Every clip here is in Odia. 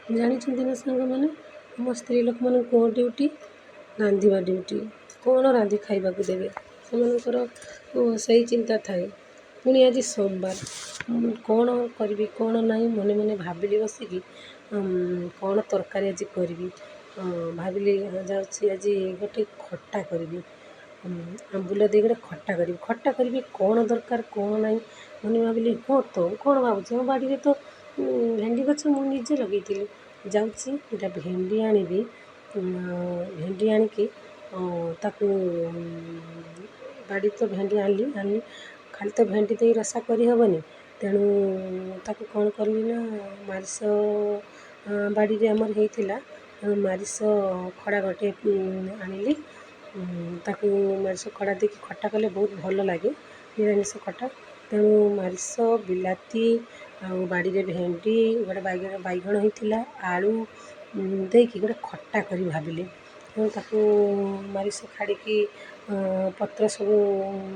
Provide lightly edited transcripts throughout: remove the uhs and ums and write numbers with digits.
ଜାଣିଛନ୍ତି ନା ସାଙ୍ଗମାନେ, ଆମ ସ୍ତ୍ରୀ ଲୋକମାନଙ୍କୁ କ'ଣ ଡ୍ୟୁଟି? ରାନ୍ଧିବା ଡ୍ୟୁଟି। କ'ଣ ରାନ୍ଧି ଖାଇବାକୁ ଦେବେ ସେମାନଙ୍କର ସେଇ ଚିନ୍ତା ଥାଏ। ପୁଣି ଆଜି ସୋମବାର, କ'ଣ କରିବି କ'ଣ ନାହିଁ ମନେ ମନେ ଭାବିଲି ବସିକି କ'ଣ ତରକାରୀ ଆଜି କରିବି। ଭାବିଲି ଯାଉଛି ଆଜି ଗୋଟେ ଖଟା କରିବି, ଆମ୍ବୁଲ ଦେଇ ଗୋଟେ ଖଟା କରିବି କ'ଣ ଦରକାର କ'ଣ ନାହିଁ ମନେ ଭାବିଲି। ହଁ ତ କ'ଣ ଭାବୁଛି, ଆମ ବାଡ଼ିରେ ତ ଭେଣ୍ଡି ଗଛ ମୁଁ ନିଜେ ଲଗେଇଥିଲି। ଯାଉଛି ଏଇଟା ଭେଣ୍ଡି ଆଣିବି, ଭେଣ୍ଡି ଆଣିକି ତାକୁ ବାଡ଼ି ତ ଭେଣ୍ଡି ଆଣିଲି ଖାଲି ତ ଭେଣ୍ଡି ଦେଇ ରସା କରିହେବନି, ତେଣୁ ତାକୁ କ'ଣ କରିବି ନା ମାରିଷ ବାଡ଼ିରେ ଆମର ହେଇଥିଲା, ତେଣୁ ମାରିଷ ଖଡ଼ା ଗୋଟେ ଆଣିଲି। ତାକୁ ମାରିଷ ଖଡ଼ା ଦେଇକି ଖଟା କଲେ ବହୁତ ଭଲ ଲାଗେ, ନିରାମିଷ ଖଟା। ତେଣୁ ମାରିଷ, ବିଲାତି ଆଉ ବାଡ଼ିରେ ଭେଣ୍ଡି, ଗୋଟେ ବାଇଗଣ ହେଇଥିଲା, ଆଳୁ ଦେଇକି ଗୋଟେ ଖଟା କରି ଭାବିଲି। ତେଣୁ ତାକୁ ମାରିଷ ଖାଡ଼ିକି ପତ୍ର ସବୁ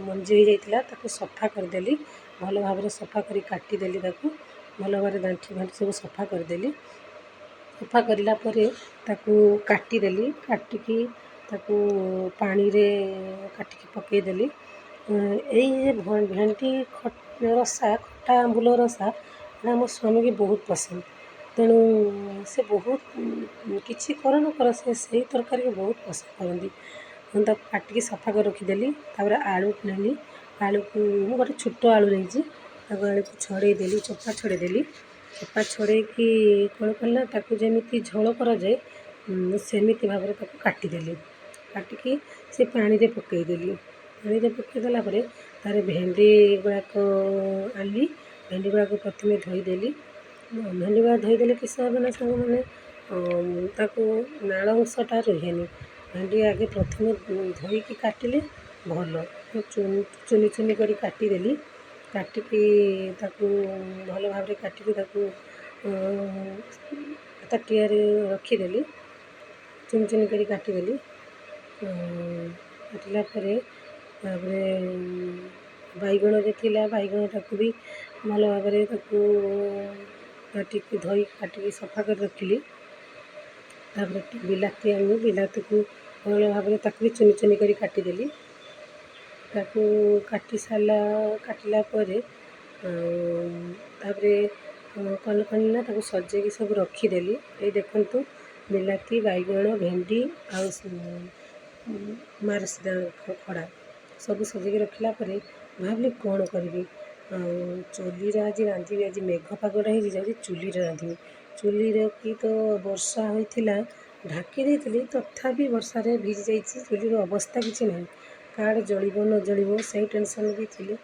ମଞ୍ଜି ହେଇଯାଇଥିଲା, ତାକୁ ସଫା କରିଦେଲି। ଭଲ ଭାବରେ ସଫା କରି କାଟିଦେଲି, ତାକୁ ଭଲ ଭାବରେ ଦାଣ୍ଠି ସବୁ ସଫା କରିଦେଲି। ସଫା କରିଲା ପରେ ତାକୁ କାଟିଦେଲି, କାଟିକି ତାକୁ ପାଣିରେ କାଟିକି ପକାଇଦେଲି। ଏଇ ଭେଣ୍ଡି ରସା, ଖଟା ଆମ୍ବୁଲ ରସା ଏଇଟା ମୋ ସ୍ୱାମୀକି ବହୁତ ପସନ୍ଦ। ତେଣୁ ସେ ବହୁତ କିଛି କର ନ କର ସେ ସେଇ ତରକାରୀକୁ ବହୁତ ପସନ୍ଦ କରନ୍ତି। ମୁଁ ତାକୁ କାଟିକି ସଫା କରି ରଖିଦେଲି। ତା'ପରେ ଆଳୁ ନେଲି, ଆଳୁକୁ ମୁଁ ଗୋଟେ ଛୋଟ ଆଳୁ ନେଇଛି, ତାକୁ ଆଳୁକୁ ଛଡ଼େଇ ଦେଲି, ଚୋପା ଛଡ଼େଇ ଦେଲି। ଚୋପା ଛଡ଼େଇକି କ'ଣ କଲି ନା ତାକୁ ଯେମିତି ଝୋଳ କରାଯାଏ ସେମିତି ଭାବରେ ତାକୁ କାଟିଦେଲି। କାଟିକି ସେ ପାଣିରେ ପକାଇଦେଲି। ପାଣିରେ ପକାଇଦେଲା ପରେ ତା'ର ଭେଣ୍ଡି ଗୁଡ଼ାକ ଆଣିଲି, ଭେଣ୍ଡି ଗୁଡ଼ାକ ପ୍ରଥମେ ଧୋଇଦେଲି। ଭେଣ୍ଡି ଗୁଡ଼ାକ ଧୋଇଦେଲେ କିସ ହେବ ନା ସାଙ୍ଗମାନେ, ତାକୁ ନାଳ ଅଂଶଟା ରୁହେନି। ଭେଣ୍ଡି ଆଗେ ପ୍ରଥମେ ଧୋଇକି କାଟିଲେ ଭଲ। ଚୁନି ଚୁନି କରି କାଟିଦେଲି, କାଟିକି ତାକୁ ଭଲ ଭାବରେ କାଟିକି ତାକୁ ତାଟିଆରେ ରଖିଦେଲି। ଚୁନି ଚୁନି କରି କାଟିଦେଲି। କାଟିଲା ପରେ ତା'ପରେ ବାଇଗଣରେ ଥିଲା, ବାଇଗଣଟାକୁ ବି ଭଲ ଭାବରେ ତାକୁ କାଟିକି କାଟିକି ସଫା କରି ରଖିଲି। ତା'ପରେ ବିଲାତି ଆଣିଲି, ବିଲାତିକୁ ଭଲ ଭାବରେ ତାକୁ ବି ଚୁନି ଚୁନି କରି କାଟିଦେଲି। ତାକୁ କାଟିଲା ପରେ ତା'ପରେ କ'ଣ କଲି ନା ତାକୁ ସଜେଇକି ସବୁ ରଖିଦେଲି। ଏଇ ଦେଖନ୍ତୁ ବିଲାତି, ବାଇଗଣ, ଭେଣ୍ଡି ଆଉ ମାରିଷ ଖଡ଼ା ସବୁ ସଜେଇକି ରଖିଲା ପରେ ଭାବିଲି କ'ଣ କରିବି। ଆଉ ଚୁଲିରେ ଆଜି ରାନ୍ଧିବି, ଆଜି ମେଘ ପାଗଟା ହେଇଛି, ଯାଉଛି ଚୁଲିରେ ରାନ୍ଧିବି। ଚୁଲିରେ କି ତ ବର୍ଷା ହୋଇଥିଲା, ଢାଙ୍କି ଦେଇଥିଲି, ତଥାପି ବର୍ଷାରେ ଭିଜି ଯାଇଛି, ଚୁଲିର ଅବସ୍ଥା କିଛି ନାହିଁ। କାଳେ ଜଳିବ ନ ଜଳିବ ସେଇ ଟେନସନ୍ ବି ଥିଲି।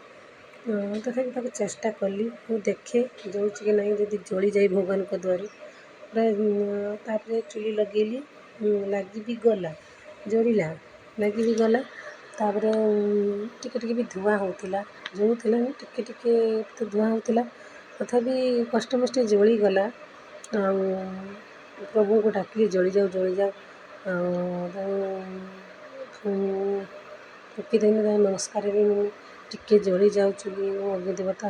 ତଥାପି ତାକୁ ଚେଷ୍ଟା କଲି, ମୁଁ ଦେଖେ ଜଳୁଛି କି ନାହିଁ, ଯଦି ଜଳିଯାଏ ଭଗବାନଙ୍କ ଦ୍ୱାରା ତା'ପରେ ଚୁଲି ଲଗେଇଲି, ଲାଗି ବି ଗଲା, ଜଳିଲା, ଲାଗି ବି ଗଲା। ତା'ପରେ ଟିକେ ଟିକେ ବି ଧୂଆଁ ହେଉଥିଲା, ଜଳୁଥିଲା ଟିକେ ଟିକେ ତ ଧୂଆଁ ହେଉଥିଲା, ତଥାପି କଷ୍ଟମଷ୍ଟେ ଜଳିଗଲା। ଆଉ ପ୍ରଭୁଙ୍କୁ ଡାକିଲି ଜଳିଯାଉ ଜଳିଯାଉ। ଆଉ ତାକୁ ଫୁଙ୍କିଦେଲି, ତାକୁ ନମସ୍କାର ବି ମୁଁ ଟିକେ ଜଳିଯାଉ ଚୁଲି ଅଗ୍ନି ଦେବତା।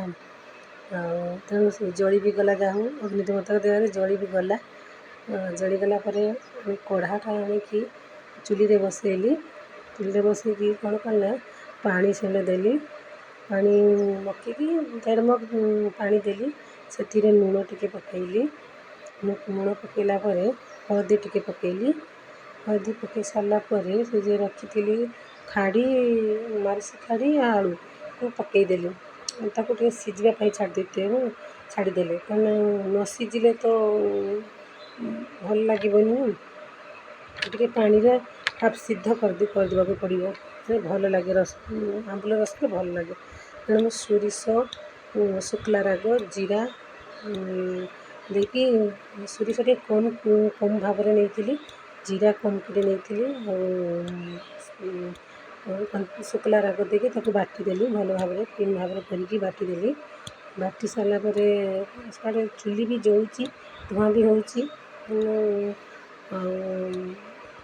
ଆଉ ତେଣୁ ଜଳି ବି ଗଲା, ଯାହା ହଉ ଅଗ୍ନି ଦେବତାଙ୍କ ଦୟାରେ ଜଳି ବି ଗଲା। ଜଳିଗଲା ପରେ କଢ଼ାଟା ଆଣିକି ଚୁଲିରେ ବସେଇଲି। ଚୁଲିରେ ବସେଇକି କ'ଣ କଲି ନା ପାଣି ସେଣେ ଦେଲି, ପାଣି ପକେଇକି 1.5 ମଗ୍ ପାଣି ଦେଲି। ସେଥିରେ ଲୁଣ ଟିକେ ପକାଇଲି, ଲୁଣ ପକାଇଲା ପରେ ହଳଦୀ ଟିକେ ପକାଇଲି। ହଳଦୀ ପକାଇ ସାରିଲା ପରେ ସେ ଯେ ରଖିଥିଲି ମାରିଷ ଖାଡ଼ି ଆଳୁ ପକାଇଦେଲି। ତାକୁ ଟିକେ ସିଝିବା ପାଇଁ ଛାଡ଼ିଦେଲେ, କାରଣ ନ ସିଝିଲେ ତ ଭଲ ଲାଗିବନି। ଟିକେ ପାଣିରେ ହାଫ୍ ସିদ্ধ କରିଦେବାକୁ ପଡ଼ିବ, ସେ ଭଲ ଲାଗେ। ଆମ୍ବୁଲ ରସରେ ଭଲ ଲାଗେ। ତେଣୁ ମୁଁ ସୋରିଷ, ଶୁଖିଲା ରାଗ, ଜିରା ଦେଇକି, ସୋରିଷ ଟିକେ କମ୍ ଭାବରେ ନେଇଥିଲି, ଜିରା କମ୍ କରି ନେଇଥିଲି, ଆଉ ଶୁଖିଲା ରାଗ ଦେଇକି ତାକୁ ବାଟିଦେଲି ଭଲ ଭାବରେ, ପିନ୍ ଭାବରେ କରିକି ବାଟିଦେଲି। ବାଟି ସାରିଲା ପରେ ସିଆଡ଼େ ଚୁଲି ବି ଜଳୁଛି, ଧୂଆଁ ବି ହେଉଛି। ଆଉ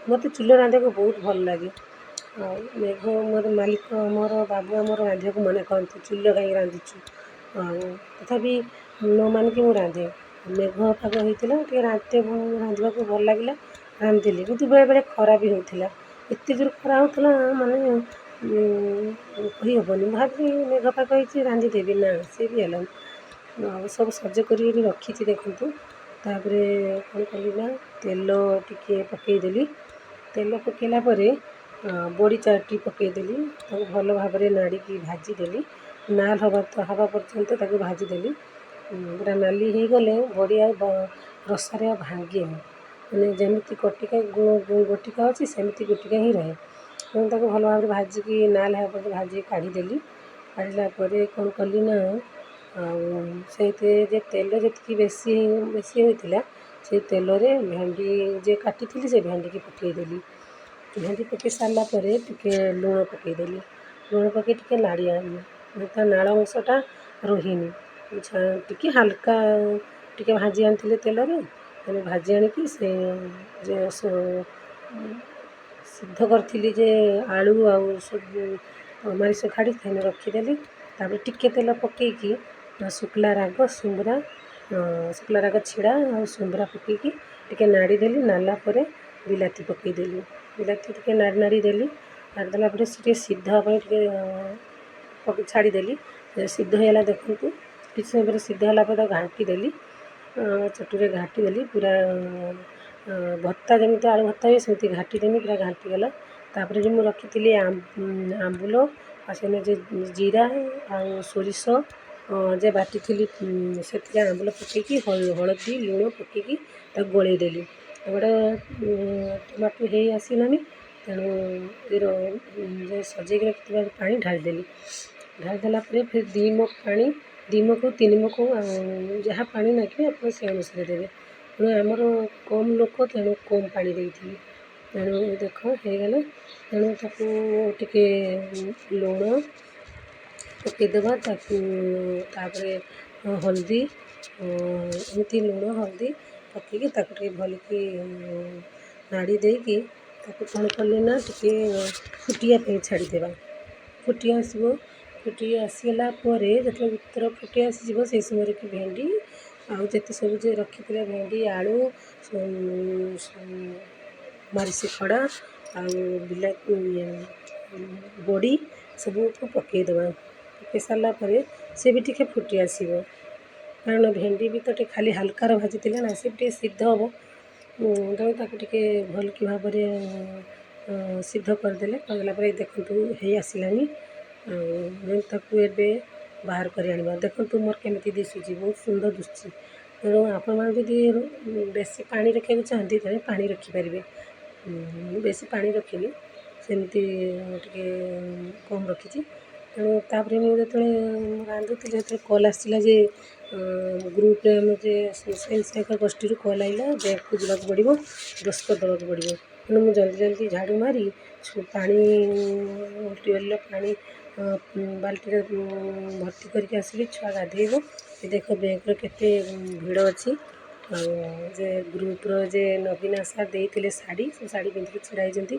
ମୋତେ ଚୁଲିରେ ରାନ୍ଧିବାକୁ ବହୁତ ଭଲ ଲାଗେ। ଆଉ ମୋର ମାଲିକ, ମୋର ବାବୁ ଆମର ରାନ୍ଧିବାକୁ ମନା କରନ୍ତି, ଚୁଲିରେ କାହିଁକି ରାନ୍ଧୁଛୁ। ଆଉ ତଥାପି ନ ମାନିକି ମୁଁ ରାନ୍ଧେ। ମେଘ ପାଗ ହେଇଥିଲା ଟିକେ ରାନ୍ଧିବାକୁ ଭଲ ଲାଗିଲା, ରାନ୍ଧିଦେଲି। କିନ୍ତୁ ବେଳେବେଳେ ଖରା ବି ହେଉଥିଲା, ଏତେ ଜୋର ଖରା ହେଉଥିଲା ମାନେ କହିହେବନି। ମୁଁ ଭାବିଲି ମେଘ ପାଗ ହେଇଛି ରାନ୍ଧିଦେବି, ନା ସେ ବି ହେଲାନି। ଆଉ ସବୁ ସଜ କରିକି ରଖିଛି ଦେଖନ୍ତୁ। ତାପରେ କ'ଣ କଲି ନା ତେଲ ଟିକେ ପକାଇଦେଲି। ତେଲ ପକାଇଲା ପରେ ବଡ଼ି ଚାଟି ପକାଇଦେଲି, ତାକୁ ଭଲ ଭାବରେ ନାଡ଼ିକି ଭାଜିଦେଲି। ନାଲ ହେବା ପର୍ଯ୍ୟନ୍ତ ତାକୁ ଭାଜିଦେଲି। ପୁରା ନାଲି ହେଇଗଲେ ବଡ଼ି ଆଉ ରସାରେ ଆଉ ଭାଙ୍ଗେନି, ମାନେ ଯେମିତି ଗୋଟିକା ଅଛି ସେମିତି ଗୋଟିକା ହିଁ ରହେ। ତେଣୁ ତାକୁ ଭଲ ଭାବରେ ଭାଜିକି ନାଲ ହେବା ପର୍ଯ୍ୟନ୍ତ ଭାଜିକି କାଢ଼ିଦେଲି। କାଢ଼ିଲା ପରେ କ'ଣ କଲି ନା ଆଉ ସେଇଥିରେ ଯେ ତେଲ ଯେତିକି ବେଶୀ ହୋଇଥିଲା ସେଇ ତେଲରେ ଭେଣ୍ଡି ଯେ କାଟିଥିଲି ସେ ଭେଣ୍ଡିକି ପକାଇଦେଲି। ଭେଣ୍ଡି ପକାଇ ସାରିଲା ପରେ ଟିକେ ଲୁଣ ପକାଇଦେଲି। ଲୁଣ ପକାଇ ଟିକେ ନାଡ଼ି ଆଣିଲି, ତା ନାଳ ଅଂଶଟା ରହିନି। ଟିକେ ହାଲକା ଟିକେ ଭାଜି ଆଣିଥିଲି ତେଲରେ, ମାନେ ଭାଜି ଆଣିକି ସେ ଯେ ସିଦ୍ଧ କରିଥିଲି ଯେ ଆଳୁ ଆଉ ସବୁ ମାଂସ କାଢ଼ି ରଖିଦେଲି। ତାପରେ ଟିକେ ତେଲ ପକାଇକି ଶୁଖିଲା ରାଗ ଛିଡ଼ା ଆଉ ସୁନ୍ଦରା ପକାଇକି ଟିକେ ନାଡ଼ି ଦେଲି। ନାଡ଼ିଲା ପରେ ବିଲାତି ପକାଇଦେଲି। ବିଲାତି ଟିକେ ନାଡ଼ି ଦେଲି। ନାଡ଼ି ଦେଲା ପରେ ସେ ଟିକେ ସିଦ୍ଧ ହେବା ପାଇଁ ଟିକେ ଛାଡ଼ିଦେଲି। ସିଦ୍ଧ ହେଇଗଲା ଦେଖନ୍ତୁ। କିଛି ସମୟ ପରେ ସିଦ୍ଧ ହେଲା ପରେ ତାକୁ ଘାଣ୍ଟି ଦେଲି, ଚଟୁରେ ଘାଣ୍ଟି ଦେଲି। ପୁରା ଭର୍ତ୍ତା ଯେମିତି ଆଳୁ ଭର୍ତ୍ତା ହୁଏ ସେମିତି ଘାଣ୍ଟି ଦେଲି, ପୁରା ଘାଣ୍ଟିଗଲା। ତାପରେ ଯେ ମୁଁ ରଖିଥିଲି ଆମ୍ବୁଲ ଆଉ ସେନେ ଯେ ଜିରା ଆଉ ସୋରିଷ ଯେ ବାଟିଥିଲି, ସେଥିରେ ଆମ୍ବୁଲ ପକାଇକି ହଳଦୀ ଲୁଣ ପକାଇକି ତାକୁ ଗୋଳେଇ ଦେଲି। ଗୋଟେ ଟମାଟୋ ହେଇ ଆସିଲାନି, ତେଣୁ ଯେ ସଜେଇକି ରଖିଥିବା ପାଣି ଢାଳିଦେଲି। ଢାଳିଦେଲା ପରେ ଫିର୍ 2 ମଗ ପାଣି, 2 ମଗକୁ 3 ମଗ ଯାହା ପାଣି ନାଗିବେ ଆପଣ ସେ ଅନୁସାରେ ଦେବେ। ତେଣୁ ଆମର କମ୍ ଲୋକ, ତେଣୁ କମ୍ ପାଣି ଦେଇଥିଲି। ତେଣୁ ଦେଖ ହେଇଗଲା। ତେଣୁ ତାକୁ ଟିକେ ଲୁଣ ପକାଇଦେବା। ତାପରେ ହଳଦୀ, ଏମିତି ଲୁଣ ହଳଦୀ ପକାଇକି ତାକୁ ଟିକେ ଭଲକି ନାଡ଼ି ଦେଇକି ତାକୁ କ'ଣ କଲି ନା ଟିକେ ଫୁଟିବା ପାଇଁ ଛାଡ଼ିଦେବା। ଫୁଟି ଆସିବ। ଫୁଟି ଆସିଗଲା ପରେ ଯେତେବେଳେ ଉତ୍ତର ଫୁଟି ଆସିଯିବ ସେଇ ସମୟରେ କି ଭେଣ୍ଡି ଆଉ ଯେତେ ସବୁ ଯେ ରଖିଥିଲେ ଭେଣ୍ଡି ଆଳୁ ମାରିଚ ଖଡ଼ା ଆଉ ବିଲାତି ବଡ଼ି ସବୁକୁ ପକାଇଦେବା। ପକାଇ ସାରିଲା ପରେ ସେ ବି ଟିକେ ଫୁଟି ଆସିବ, କାରଣ ଭେଣ୍ଡି ବି ତ ଟିକେ ଖାଲି ହାଲକାର ଭାଜିଥିଲେ ନା, ସେ ଟିକେ ସିଦ୍ଧ ହେବ। ତେଣୁ ତାକୁ ଟିକେ ଭଲକି ଭାବରେ ସିଦ୍ଧ କରିଦେଲା ପରେ ଦେଖନ୍ତୁ ହେଇ ଆସିଲାନି। ଆଉ ତାକୁ ଏବେ ବାହାର କରି ଆଣିବା। ଦେଖନ୍ତୁ ମୋର କେମିତି ଦିଶୁଛି, ବହୁତ ସୁନ୍ଦର ଦିଶୁଛି। ତେଣୁ ଆପଣମାନେ ଯଦି ବେଶୀ ପାଣି ରଖିବାକୁ ଚାହାନ୍ତି ତେଣୁ ପାଣି ରଖିପାରିବେ। ମୁଁ ବେଶୀ ପାଣି ରଖିନି, ସେମିତି ଟିକେ କମ୍ ରଖିଛି। ତେଣୁ ତାପରେ ମୁଁ ଯେତେବେଳେ ରାନ୍ଧୁଥିଲି ସେତେବେଳେ କଲ୍ ଆସିଥିଲା ଯେ ଗ୍ରୁପ୍ରେ ଆମର ଯେ ସ୍ୱୟଂ ସହାୟକ ଗୋଷ୍ଠୀରୁ କଲ୍ ଆସିଲା, ବ୍ୟାଙ୍କକୁ ଯିବାକୁ ପଡ଼ିବ, ଦସ୍ତଖତ ଦେବାକୁ ପଡ଼ିବ। ତେଣୁ ମୁଁ ଜଲ୍ଦି ଝାଡ଼ୁ ମାରି ପାଣି ଟ୍ୟୁବୱେଲ୍ର ପାଣି ବାଲ୍ଟିରେ ଭର୍ତ୍ତି କରିକି ଆସିଲି। ଛୁଆ ଗାଧୋଇବ। ଦେଖ ବ୍ୟାଙ୍କର କେତେ ଭିଡ଼ ଅଛି। ଆଉ ଯେ ଗ୍ରୁପ୍ର ଯେ ନବୀନା ସାର୍ ଦେଇଥିଲେ ଶାଢ଼ୀ, ସେ ଶାଢ଼ୀ ପିନ୍ଧିକି ଛିଡ଼ା ହେଇଛନ୍ତି।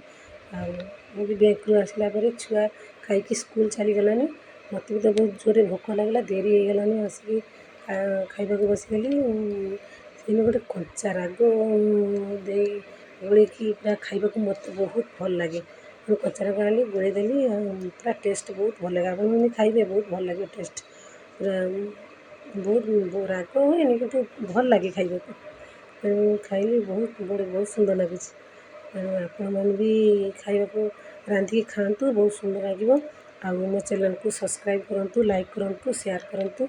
ଆଉ ମୁଁ ବି ବ୍ୟାଙ୍କରୁ ଆସିଲା ପରେ ଛୁଆ ଖାଇକି ସ୍କୁଲ ଚାଲିଗଲାନି। ମୋତେ ବି ତ ବହୁତ ଜୋରରେ ଭୋକ ଲାଗିଲା, ଡେରି ହେଇଗଲାନି। ଆସିକି ଖାଇବାକୁ ବସିଗଲି। ସେଦିନ ଗୋଟେ କଞ୍ଚା ରାଗ ଦେଇ ଗୋଳେଇକି ପୁରା ଖାଇବାକୁ ମୋତେ ବହୁତ ଭଲ ଲାଗେ। ମୁଁ କଞ୍ଚା ରାଗ ଆଣିଲି, ଗୋଳେଇ ଦେଲି, ପୁରା ଟେଷ୍ଟ ବହୁତ ଭଲ ଲାଗେ। ଆପଣମାନେ ଖାଇବେ, ବହୁତ ଭଲ ଲାଗିବ ଟେଷ୍ଟ। ପୁରା ବହୁତ ରାଗ ହୁଏନି କିନ୍ତୁ ଭଲ ଲାଗେ ଖାଇବାକୁ। ତେଣୁ ଖାଇଲି, ବହୁତ ସୁନ୍ଦର ଲାଗୁଛି। ତେଣୁ ଆପଣମାନେ ବି ଖାଇବାକୁ ରାନ୍ଧିକି ଖାଆନ୍ତୁ, ବହୁତ ସୁନ୍ଦର ଲାଗିବ। ଆଉ ମୋ ଚ୍ୟାନେଲ୍କୁ ସବସ୍କ୍ରାଇବ୍ କରନ୍ତୁ, ଲାଇକ୍ କରନ୍ତୁ, ସେୟାର୍ କରନ୍ତୁ।